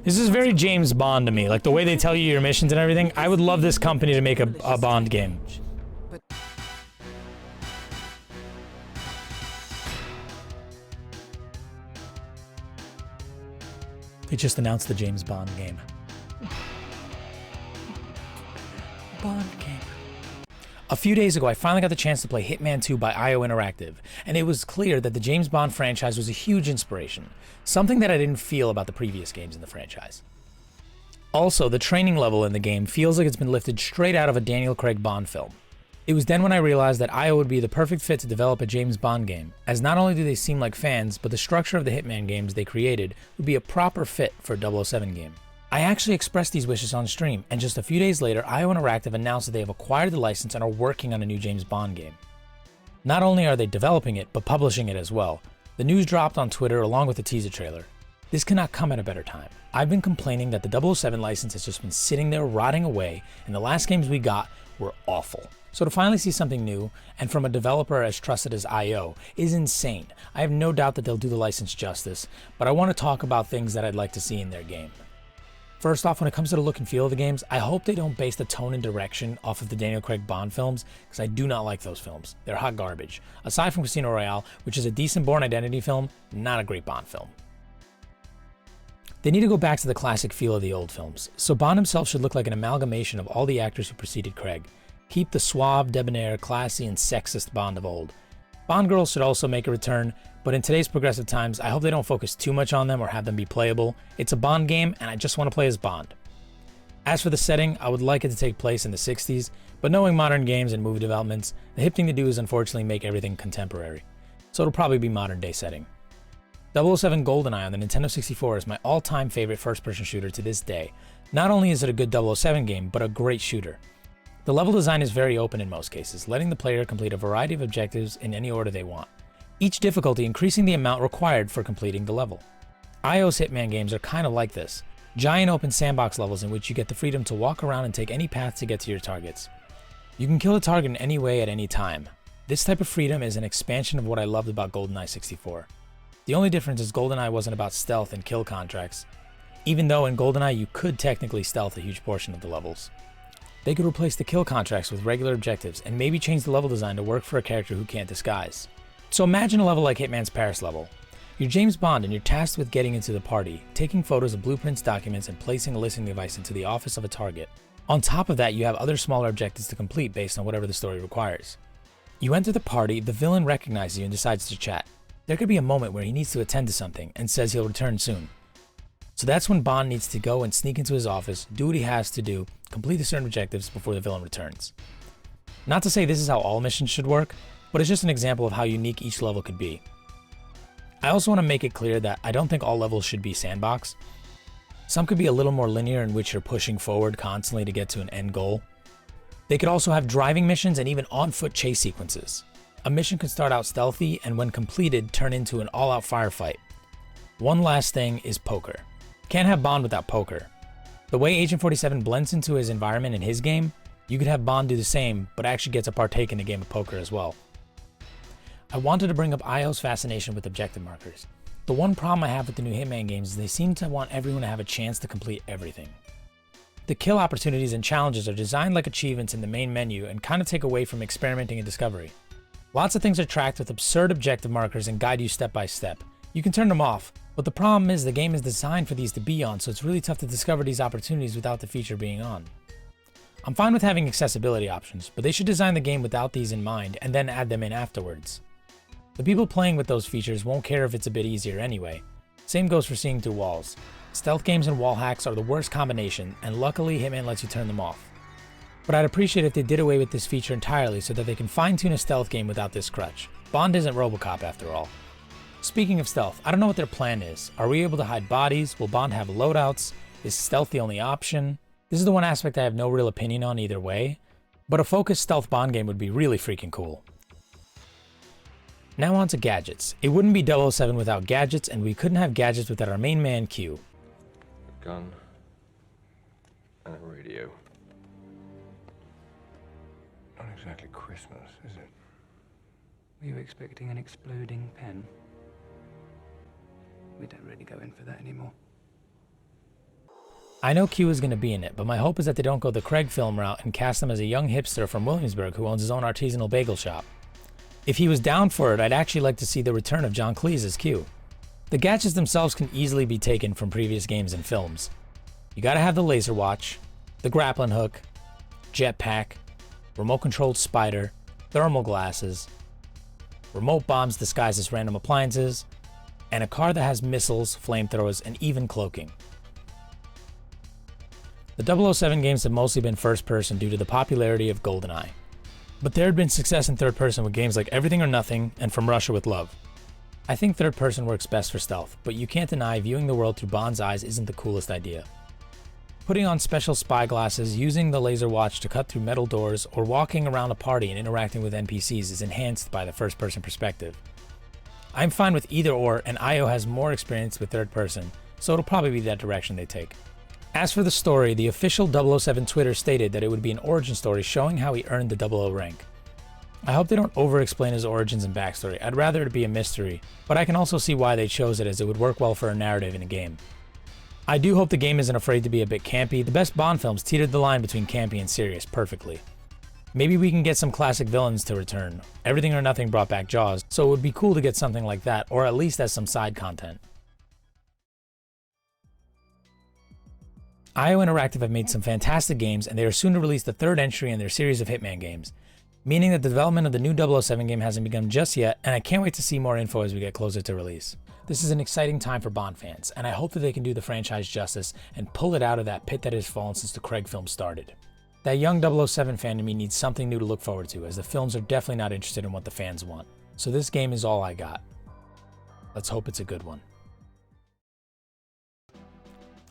This is very James Bond to me, like the way they tell you your missions and everything. I would love this company to make a Bond game. They just announced the James Bond game. Bond game. A few days ago, I finally got the chance to play Hitman 2 by IO Interactive, and it was clear that the James Bond franchise was a huge inspiration, something that I didn't feel about the previous games in the franchise. Also, the training level in the game feels like it's been lifted straight out of a Daniel Craig Bond film. It was then when I realized that IO would be the perfect fit to develop a James Bond game, as not only do they seem like fans, but the structure of the Hitman games they created would be a proper fit for a 007 game. I actually expressed these wishes on stream, and just a few days later, IO Interactive announced that they have acquired the license and are working on a new James Bond game. Not only are they developing it, but publishing it as well. The news dropped on Twitter along with the teaser trailer. This cannot come at a better time. I've been complaining that the 007 license has just been sitting there rotting away, and the last games we got were awful. So to finally see something new, and from a developer as trusted as IO, is insane. I have no doubt that they'll do the license justice, but I want to talk about things that I'd like to see in their game. First off, when it comes to the look and feel of the games, I hope they don't base the tone and direction off of the Daniel Craig Bond films, because I do not like those films. They're hot garbage. Aside from Casino Royale, which is a decent Bourne Identity film, not a great Bond film. They need to go back to the classic feel of the old films, so Bond himself should look like an amalgamation of all the actors who preceded Craig. Keep the suave, debonair, classy, and sexist Bond of old. Bond girls should also make a return, but in today's progressive times, I hope they don't focus too much on them or have them be playable. It's a Bond game, and I just want to play as Bond. As for the setting, I would like it to take place in the 60s, but knowing modern games and movie developments, the hip thing to do is unfortunately make everything contemporary. So it'll probably be modern day setting. 007 GoldenEye on the Nintendo 64 is my all-time favorite first-person shooter to this day. Not only is it a good 007 game, but a great shooter. The level design is very open in most cases, letting the player complete a variety of objectives in any order they want, each difficulty increasing the amount required for completing the level. IO's Hitman games are kind of like this, giant open sandbox levels in which you get the freedom to walk around and take any path to get to your targets. You can kill a target in any way at any time. This type of freedom is an expansion of what I loved about GoldenEye 64. The only difference is GoldenEye wasn't about stealth and kill contracts, even though in GoldenEye you could technically stealth a huge portion of the levels. They could replace the kill contracts with regular objectives and maybe change the level design to work for a character who can't disguise. So imagine a level like Hitman's Paris level. You're James Bond and you're tasked with getting into the party, taking photos of blueprints, documents, and placing a listening device into the office of a target. On top of that, you have other smaller objectives to complete based on whatever the story requires. You enter the party, the villain recognizes you and decides to chat. There could be a moment where he needs to attend to something and says he'll return soon. So that's when Bond needs to go and sneak into his office, do what he has to do, complete the certain objectives before the villain returns. Not to say this is how all missions should work, but it's just an example of how unique each level could be. I also want to make it clear that I don't think all levels should be sandbox. Some could be a little more linear in which you're pushing forward constantly to get to an end goal. They could also have driving missions and even on-foot chase sequences. A mission could start out stealthy and when completed turn into an all-out firefight. One last thing is poker. Can't have Bond without poker. The way Agent 47 blends into his environment in his game, you could have Bond do the same, but actually get to partake in a game of poker as well. I wanted to bring up IO's fascination with objective markers. The one problem I have with the new Hitman games is they seem to want everyone to have a chance to complete everything. The kill opportunities and challenges are designed like achievements in the main menu and kind of take away from experimenting and discovery. Lots of things are tracked with absurd objective markers and guide you step by step. You can turn them off, but the problem is the game is designed for these to be on, so it's really tough to discover these opportunities without the feature being on. I'm fine with having accessibility options, but they should design the game without these in mind and then add them in afterwards. The people playing with those features won't care if it's a bit easier anyway. Same goes for seeing through walls. Stealth games and wall hacks are the worst combination, and luckily Hitman lets you turn them off. But I'd appreciate if they did away with this feature entirely so that they can fine-tune a stealth game without this crutch. Bond isn't Robocop after all. Speaking of stealth, I don't know what their plan is. Are we able to hide bodies? Will Bond have loadouts? Is stealth the only option? This is the one aspect I have no real opinion on either way, but a focused stealth Bond game would be really freaking cool. Now on to gadgets. It wouldn't be 007 without gadgets, and we couldn't have gadgets without our main man Q. A gun and a radio. Not exactly Christmas, is it? Were you expecting an exploding pen? We don't really go in for that anymore. I know Q is going to be in it, but my hope is that they don't go the Craig film route and cast him as a young hipster from Williamsburg who owns his own artisanal bagel shop. If he was down for it, I'd actually like to see the return of John Cleese as Q. The gadgets themselves can easily be taken from previous games and films. You gotta have the laser watch, the grappling hook, jetpack, remote-controlled spider, thermal glasses, remote bombs disguised as random appliances, and a car that has missiles, flamethrowers, and even cloaking. The 007 games have mostly been first-person due to the popularity of GoldenEye. But there had been success in third-person with games like Everything or Nothing and From Russia with Love. I think third-person works best for stealth, but you can't deny viewing the world through Bond's eyes isn't the coolest idea. Putting on special spy glasses, using the laser watch to cut through metal doors, or walking around a party and interacting with NPCs is enhanced by the first-person perspective. I'm fine with either or, and IO has more experience with third-person, so it'll probably be that direction they take. As for the story, the official 007 Twitter stated that it would be an origin story showing how he earned the 00 rank. I hope they don't over-explain his origins and backstory. I'd rather it be a mystery, but I can also see why they chose it, as it would work well for a narrative in a game. I do hope the game isn't afraid to be a bit campy. The best Bond films teetered the line between campy and serious perfectly. Maybe we can get some classic villains to return. Everything or Nothing brought back Jaws, so it would be cool to get something like that, or at least as some side content. IO Interactive have made some fantastic games, and they are soon to release the third entry in their series of Hitman games, meaning that the development of the new 007 game hasn't begun just yet, and I can't wait to see more info as we get closer to release. This is an exciting time for Bond fans, and I hope that they can do the franchise justice and pull it out of that pit that has fallen since the Craig film started. That young 007 fan in me needs something new to look forward to, as the films are definitely not interested in what the fans want. So this game is all I got. Let's hope it's a good one.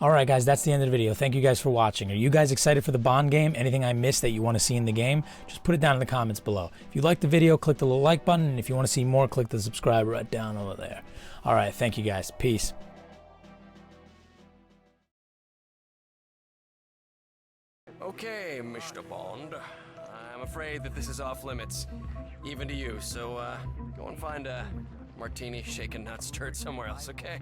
Alright guys, that's the end of the video. Thank you guys for watching. Are you guys excited for the Bond game? Anything I missed that you want to see in the game? Just put it down in the comments below. If you liked the video, click the little like button, and if you want to see more, click the subscribe right down over there. Alright, thank you guys. Peace. Okay, Mr. Bond. I'm afraid that this is off limits, even to you, so go and find a martini, shaken, not stirred somewhere else, okay?